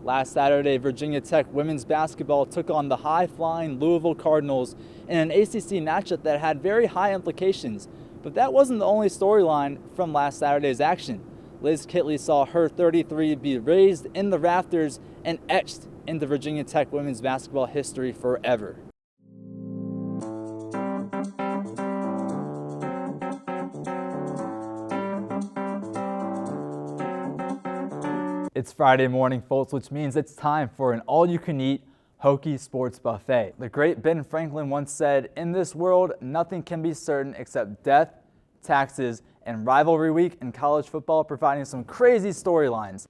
Last Saturday, Virginia Tech women's basketball took on the high-flying Louisville Cardinals in an ACC matchup that had very high implications. But that wasn't the only storyline from last Saturday's action. Liz Kitley saw her 33 be raised in the rafters and etched into Virginia Tech women's basketball history forever. It's Friday morning, folks, which means it's time for an all-you-can-eat Hokie sports buffet. The great Ben Franklin once said, "In this world, nothing can be certain except death, taxes, and rivalry week in college football, providing some crazy storylines."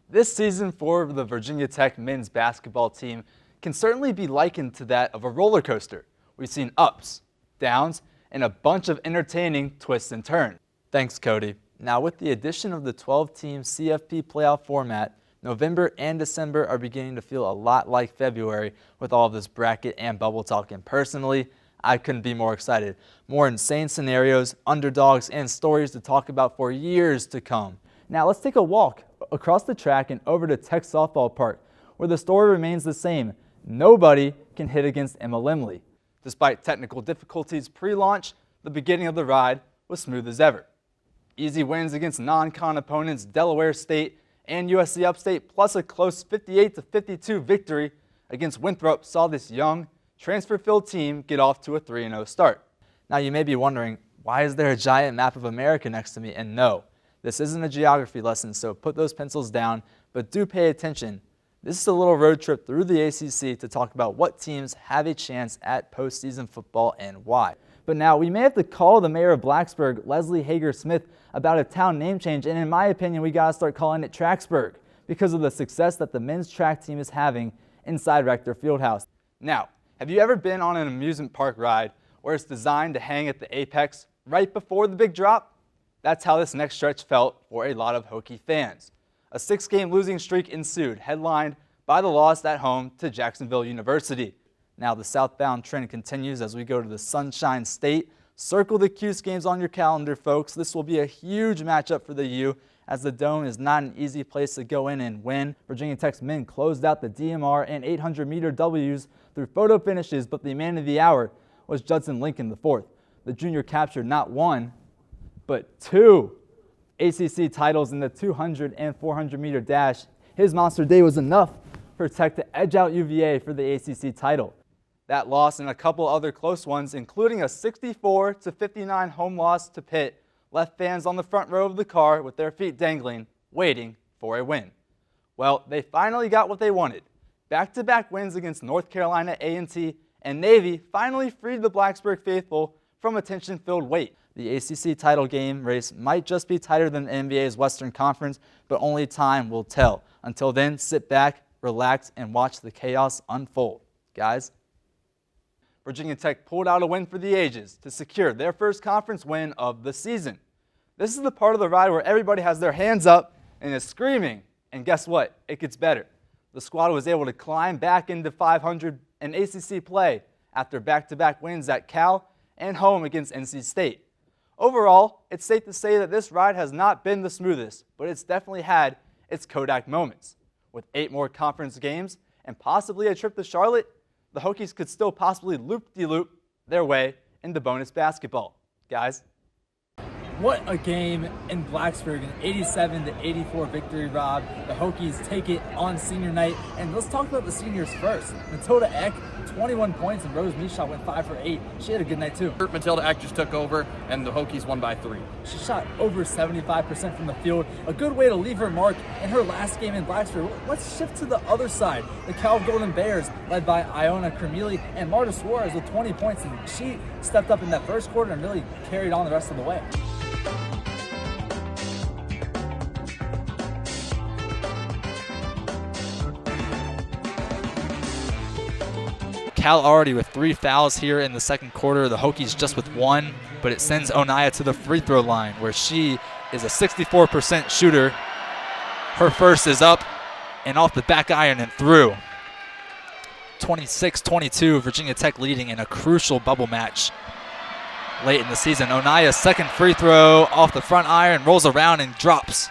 This season for the Virginia Tech men's basketball team can certainly be likened to that of a roller coaster. We've seen ups, downs, and a bunch of entertaining twists and turns. Thanks, Cody. Now, with the addition of the 12-team CFP playoff format, November and December are beginning to feel a lot like February with all of this bracket and bubble talk. And personally, I couldn't be more excited. More insane scenarios, underdogs, and stories to talk about for years to come. Now, let's take a walk across the track and over to Tech Softball Park, where the story remains the same. Nobody can hit against Emma Limley. Despite technical difficulties pre-launch, the beginning of the ride was smooth as ever. Easy wins against non-con opponents Delaware State and USC Upstate, plus a close 58-52 victory against Winthrop saw this young, transfer-filled team get off to a 3-0 start. Now you may be wondering, why is there a giant map of America next to me? And no, this isn't a geography lesson, so put those pencils down, but do pay attention. This is a little road trip through the ACC to talk about what teams have a chance at postseason football and why. But now, we may have to call the mayor of Blacksburg, Leslie Hager-Smith, about a town name change, and in my opinion, we gotta start calling it Tracksburg because of the success that the men's track team is having inside Rector Fieldhouse. Now, have you ever been on an amusement park ride where it's designed to hang at the apex right before the big drop? That's how this next stretch felt for a lot of Hokie fans. A 6-game losing streak ensued, headlined by the loss at home to Jacksonville University. Now the southbound trend continues as we go to the Sunshine State. Circle the Cuse games on your calendar, folks. This will be a huge matchup for the U, as the Dome is not an easy place to go in and win. Virginia Tech's men closed out the DMR and 800-meter Ws through photo finishes, but the man of the hour was Judson Lincoln IV. The junior captured not one, but two ACC titles in the 200 and 400-meter dash. His monster day was enough for Tech to edge out UVA for the ACC title. That loss and a couple other close ones, including a 64-59 home loss to Pitt, left fans on the front row of the car with their feet dangling, waiting for a win. Well, they finally got what they wanted. Back-to-back wins against North Carolina A&T, and Navy finally freed the Blacksburg faithful from a tension-filled wait. The ACC title game race might just be tighter than the NBA's Western Conference, but only time will tell. Until then, sit back, relax, and watch the chaos unfold. Guys, Virginia Tech pulled out a win for the ages to secure their first conference win of the season. This is the part of the ride where everybody has their hands up and is screaming, and guess what? It gets better. The squad was able to climb back into 500 in ACC play after back-to-back wins at Cal and home against NC State. Overall, it's safe to say that this ride has not been the smoothest, but it's definitely had its Kodak moments. With 8 more conference games and possibly a trip to Charlotte, the Hokies could still possibly loop-de-loop their way into bonus basketball. Guys, what a game in Blacksburg, an 87-84 victory, Rob. The Hokies take it on senior night. And let's talk about the seniors first. Matilda Eck, 21 points, and Rose Mishaw went 5 for 8. She had a good night too. Matilda Eck just took over, and the Hokies won by 3. She shot over 75% from the field. A good way to leave her mark in her last game in Blacksburg. Let's shift to the other side. The Cal Golden Bears, led by Iona Kermili and Marta Suarez with 20 points. And she stepped up in that first quarter and really carried on the rest of the way. Cal already with 3 fouls here in the second quarter. The Hokies just with 1, but it sends Onaya to the free throw line where she is a 64% shooter. Her first is up and off the back iron and through. 26-22, Virginia Tech leading in a crucial bubble match late in the season. Onaya's second free throw off the front iron, rolls around and drops.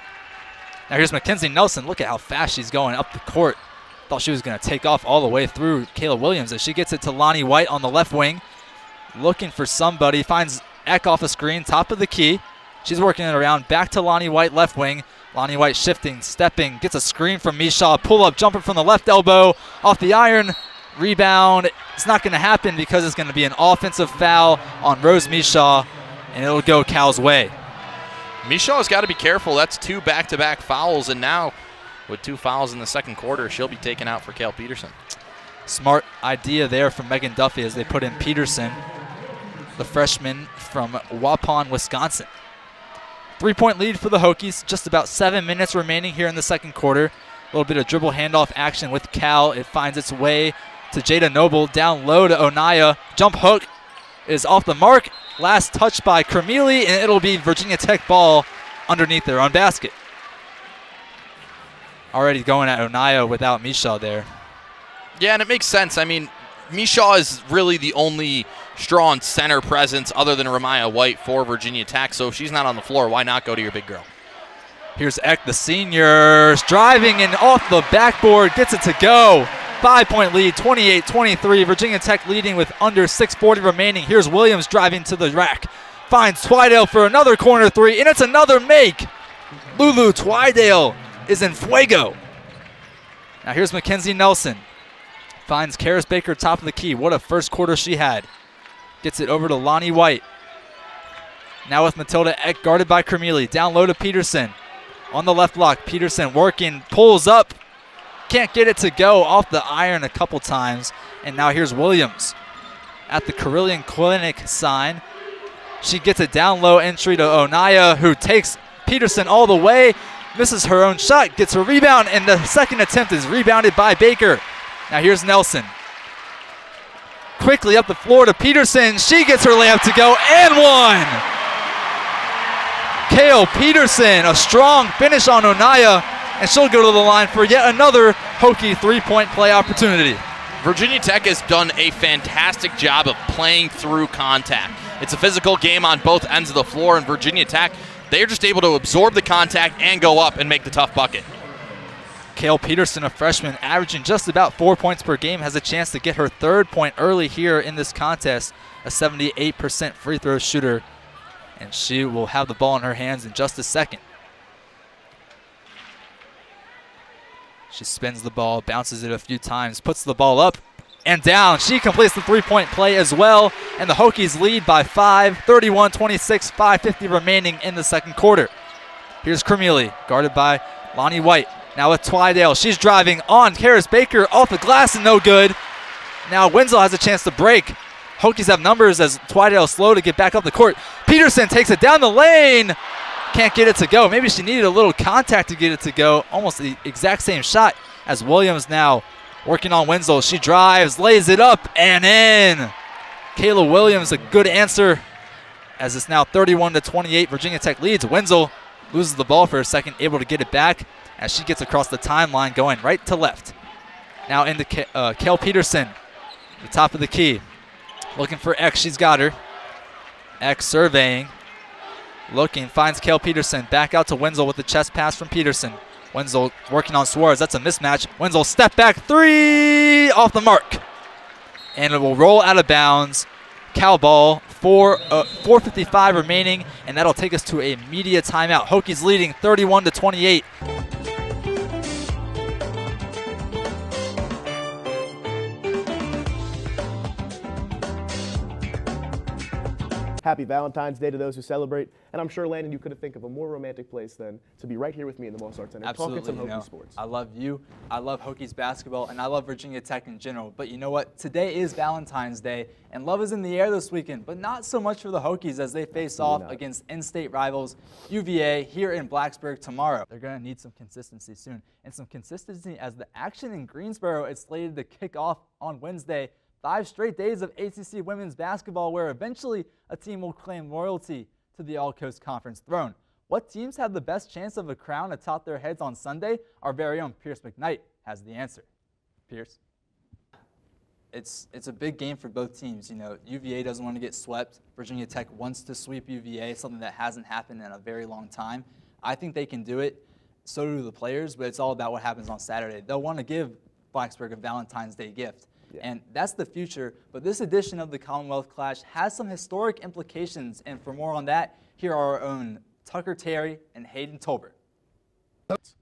Now here's Mackenzie Nelson. Look at how fast she's going up the court. Thought she was going to take off all the way through Kayla Williams as she gets it to Lonnie White on the left wing. Looking for somebody. Finds Eck off a screen, top of the key. She's working it around. Back to Lonnie White, left wing. Lonnie White shifting, stepping, gets a screen from Misha. Pull-up jumper from the left elbow. Off the iron. Rebound. It's not going to happen because it's going to be an offensive foul on Rose Misha, and it'll go Cal's way. Mishaw's got to be careful. That's 2 back-to-back fouls, and now with 2 fouls in the second quarter, she'll be taken out for Cal Peterson. Smart idea there from Megan Duffy as they put in Peterson, the freshman from Waupun, Wisconsin. 3-point lead for the Hokies. Just about 7 minutes remaining here in the second quarter. A little bit of dribble handoff action with Cal. It finds its way to Jada Noble. Down low to Onaya. Jump hook is off the mark. Last touch by Cremili, and it'll be Virginia Tech ball underneath their own basket. Already going at Onaya without Misha there. Yeah, and it makes sense. I mean, Misha is really the only strong center presence other than Ramaya White for Virginia Tech, so if she's not on the floor, why not go to your big girl? Here's Eck, the senior, driving and off the backboard, gets it to go. 5-point lead, 28-23. Virginia Tech leading with under 6:40 remaining. Here's Williams driving to the rack. Finds Twydale for another corner three, and it's another make. Lulu Twydale is in fuego. Now here's Mackenzie Nelson. Finds Karis Baker top of the key. What a first quarter she had. Gets it over to Lonnie White. Now with Matilda Eck guarded by Cremili. Down low to Peterson. On the left block, Peterson working, pulls up. Can't get it to go, off the iron a couple times. And now here's Williams at the Carillion Clinic sign. She gets a down low entry to Onaya, who takes Peterson all the way. Misses her own shot, gets a rebound, and the second attempt is rebounded by Baker. Now here's Nelson. Quickly up the floor to Peterson. She gets her layup to go, and one! Kale Peterson, a strong finish on Onaya, and she'll go to the line for yet another Hokie three-point play opportunity. Virginia Tech has done a fantastic job of playing through contact. It's a physical game on both ends of the floor, and Virginia Tech, they're just able to absorb the contact and go up and make the tough bucket. Kale Peterson, a freshman, averaging just about 4 points per game, has a chance to get her third point early here in this contest. A 78% free throw shooter, and she will have the ball in her hands in just a second. She spins the ball, bounces it a few times, puts the ball up and down. She completes the three-point play as well, and the Hokies lead by 5, 31-26, 5:50 remaining in the second quarter. Here's Cremili, guarded by Lonnie White. Now with Twydale, she's driving on Karis Baker, off the glass and no good. Now Wenzel has a chance to break. Hokies have numbers as Twydale slow to get back up the court. Peterson takes it down the lane. Can't get it to go. Maybe she needed a little contact to get it to go. Almost the exact same shot as Williams now working on Wenzel. She drives, lays it up, and in. Kayla Williams, a good answer as it's now 31-28. Virginia Tech leads. Wenzel loses the ball for a second, able to get it back as she gets across the timeline going right to left. Now into Kale Peterson, the top of the key. Looking for X, she's got her. X surveying. Looking, finds Kale Peterson. Back out to Wenzel with the chest pass from Peterson. Wenzel working on Suarez. That's a mismatch. Wenzel step back three off the mark. And it will roll out of bounds. Cal ball, 4:55 remaining, and that'll take us to a media timeout. Hokies leading 31-28. Happy Valentine's Day to those who celebrate. And I'm sure, Landon, you couldn't think of a more romantic place than to be right here with me in the Mozart Center talking some Hokie sports. I love you. I love Hokies basketball, and I love Virginia Tech in general. But you know what? Today is Valentine's Day, and love is in the air this weekend, but not so much for the Hokies as they face off against in-state rivals UVA here in Blacksburg tomorrow. They're going to need some consistency soon, and some consistency as the action in Greensboro is slated to kick off on Wednesday. 5 straight days of ACC women's basketball where eventually a team will claim royalty to the All-Coast Conference throne. What teams have the best chance of a crown atop their heads on Sunday? Our very own Pierce McKnight has the answer. Pierce? It's a big game for both teams. You know, UVA doesn't want to get swept. Virginia Tech wants to sweep UVA, something that hasn't happened in a very long time. I think they can do it. so do the players, but it's all about what happens on Saturday. They'll want to give Blacksburg a Valentine's Day gift. Yeah. And that's the future. But this edition of the Commonwealth Clash has some historic implications. And for more on that, here are our own Tucker Terry and Hayden Tolbert.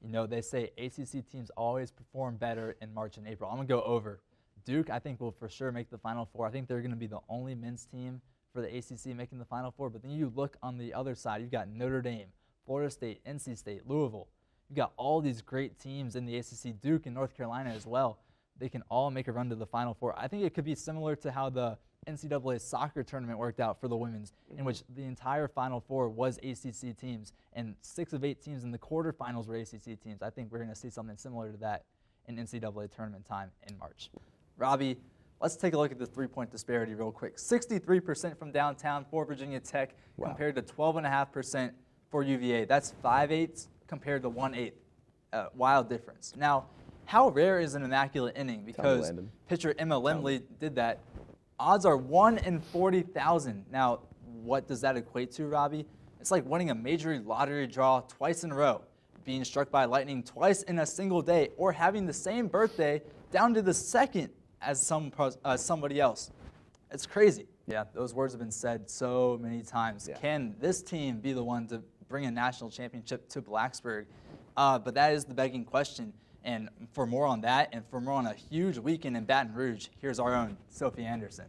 You know, they say ACC teams always perform better in March and April. I'm going to go over. Duke, I think, will for sure make the Final Four. I think they're going to be the only men's team for the ACC making the Final Four. But then you look on the other side, you've got Notre Dame, Florida State, NC State, Louisville. You've got all these great teams in the ACC, Duke and North Carolina as well. They can all make a run to the Final Four. I think it could be similar to how the NCAA soccer tournament worked out for the women's, in which the entire Final Four was ACC teams, and 6 of 8 teams in the quarterfinals were ACC teams. I think we're going to see something similar to that in NCAA tournament time in March. Robbie, let's take a look at the three-point disparity real quick. 63% from downtown for Virginia Tech compared to 12.5% for UVA. That's 5/8 compared to 1/8. Wild difference. Now, how rare is an immaculate inning? Because pitcher Emma Lemley did that. Odds are 1 in 40,000. Now, what does that equate to, Robbie? It's like winning a major league lottery draw twice in a row, being struck by lightning twice in a single day, or having the same birthday down to the second as somebody else. It's crazy. Yeah, those words have been said so many times. Yeah. Can this team be the one to bring a national championship to Blacksburg? But that is the begging question. And for more on that and for more on a huge weekend in Baton Rouge, here's our own Sophie Anderson.